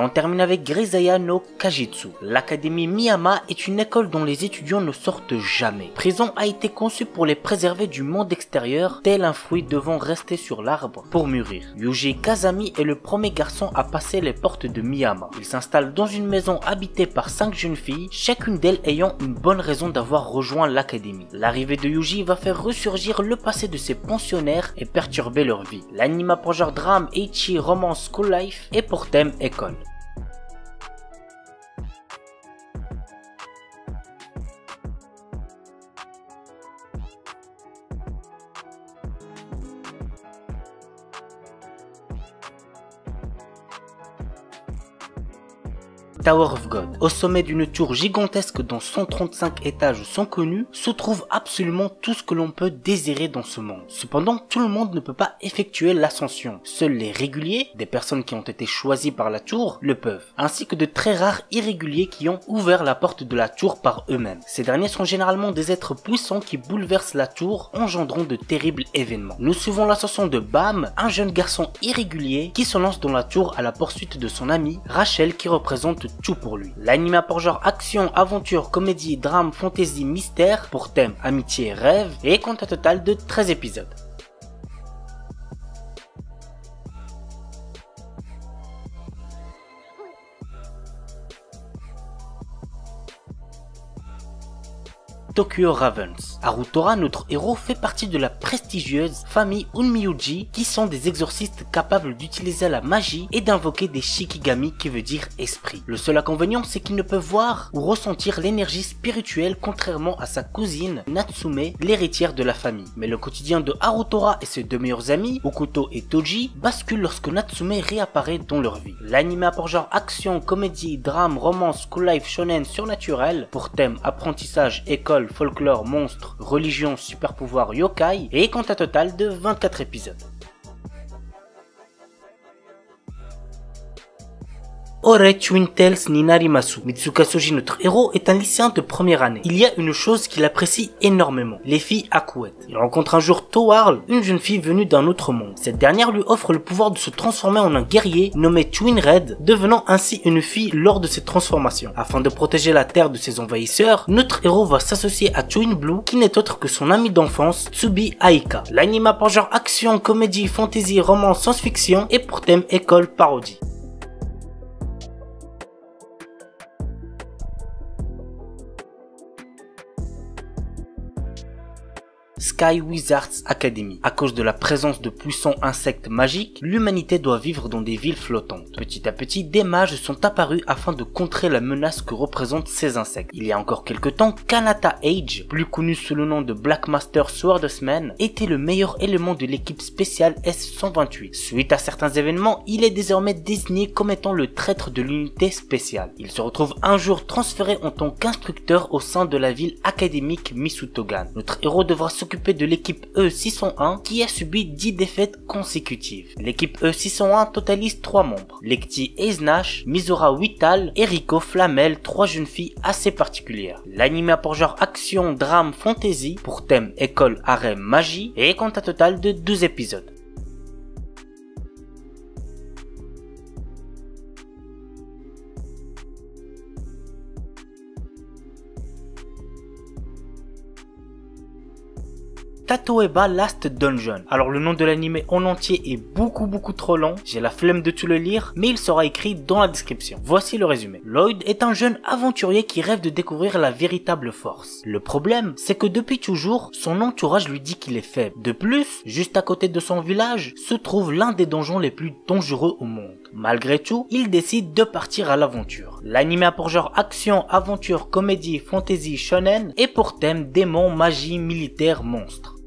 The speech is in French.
on termine avec Grisaya no Kajitsu. L'académie Miyama est une école dont les étudiants ne sortent jamais. Prison a été conçue pour les préserver du monde extérieur, tel un fruit devant rester sur l'arbre pour mûrir. Yuji Kazami est le premier garçon à passer les portes de Miyama. Il s'installe dans une maison habitée par 5 jeunes filles, chacune d'elles ayant une bonne raison d'avoir rejoint l'académie. L'arrivée de Yuji va faire ressurgir le passé de ses pensionnaires et perturber leur vie. L'anime a pour genre drame, ecchi, romance, school life et pour thème école. Tower of God. Au sommet d'une tour gigantesque dont 135 étages sont connus, se trouve absolument tout ce que l'on peut désirer dans ce monde. Cependant, tout le monde ne peut pas effectuer l'ascension. Seuls les réguliers, des personnes qui ont été choisies par la tour, le peuvent, ainsi que de très rares irréguliers qui ont ouvert la porte de la tour par eux-mêmes. Ces derniers sont généralement des êtres puissants qui bouleversent la tour, engendrant de terribles événements. Nous suivons l'ascension de Bam, un jeune garçon irrégulier qui se lance dans la tour à la poursuite de son amie, Rachel, qui représente tout pour lui. L'anime a pour genre action, aventure, comédie, drame, fantasy, mystère, pour thème amitié, rêve, et compte un total de 13 épisodes. Tokyo Ravens. Harutora, notre héros, fait partie de la prestigieuse famille Unmyuji, qui sont des exorcistes capables d'utiliser la magie et d'invoquer des shikigami qui veut dire esprit. Le seul inconvénient, c'est qu'ils ne peuvent voir ou ressentir l'énergie spirituelle contrairement à sa cousine Natsume, l'héritière de la famille. Mais le quotidien de Harutora et ses deux meilleurs amis, Okuto et Toji, bascule lorsque Natsume réapparaît dans leur vie. L'anime a pour genre action, comédie, drame, romance, school life, shonen, surnaturel, pour thème apprentissage, école, folklore, monstre, religion, super pouvoir, yokai, et compte un total de 24 épisodes. Ore Twin Tales ni Narimasu. Mitsuka Soji, notre héros, est un lycéen de première année. Il y a une chose qu'il apprécie énormément, les filles Akuet. Il rencontre un jour Towarl, une jeune fille venue d'un autre monde. Cette dernière lui offre le pouvoir de se transformer en un guerrier nommé Twin Red, devenant ainsi une fille lors de cette transformation. Afin de protéger la Terre de ses envahisseurs, notre héros va s'associer à Twin Blue, qui n'est autre que son ami d'enfance, Tsubi Aika. L'anime a pour genre action, comédie, fantasy, romance, science-fiction et pour thème école, parodie. Sky Wizards Academy. À cause de la présence de puissants insectes magiques, l'humanité doit vivre dans des villes flottantes. Petit à petit, des mages sont apparus afin de contrer la menace que représentent ces insectes. Il y a encore quelques temps, Kanata Age, plus connu sous le nom de Black Master Swordsman, était le meilleur élément de l'équipe spéciale S-128. Suite à certains événements, il est désormais désigné comme étant le traître de l'unité spéciale. Il se retrouve un jour transféré en tant qu'instructeur au sein de la ville académique Misutogan. Notre héros devra s'occuper de l'équipe E601 qui a subi 10 défaites consécutives. L'équipe E601 totalise 3 membres, Lekti Eiznash, Mizora Vital et Riko Flamel, 3 jeunes filles assez particulières. L'anime a pour genre action, drame, fantasy, pour thème école, harem, magie et compte un total de 12 épisodes. Tatoeba Last Dungeon. Alors le nom de l'anime en entier est beaucoup trop long, j'ai la flemme de tout le lire, mais il sera écrit dans la description. Voici le résumé. Lloyd est un jeune aventurier qui rêve de découvrir la véritable force. Le problème, c'est que depuis toujours, son entourage lui dit qu'il est faible. De plus, juste à côté de son village, se trouve l'un des donjons les plus dangereux au monde. Malgré tout, il décide de partir à l'aventure. L'anime a pour genre action, aventure, comédie, fantasy, shonen et pour thème démons, magie, militaire, monstre.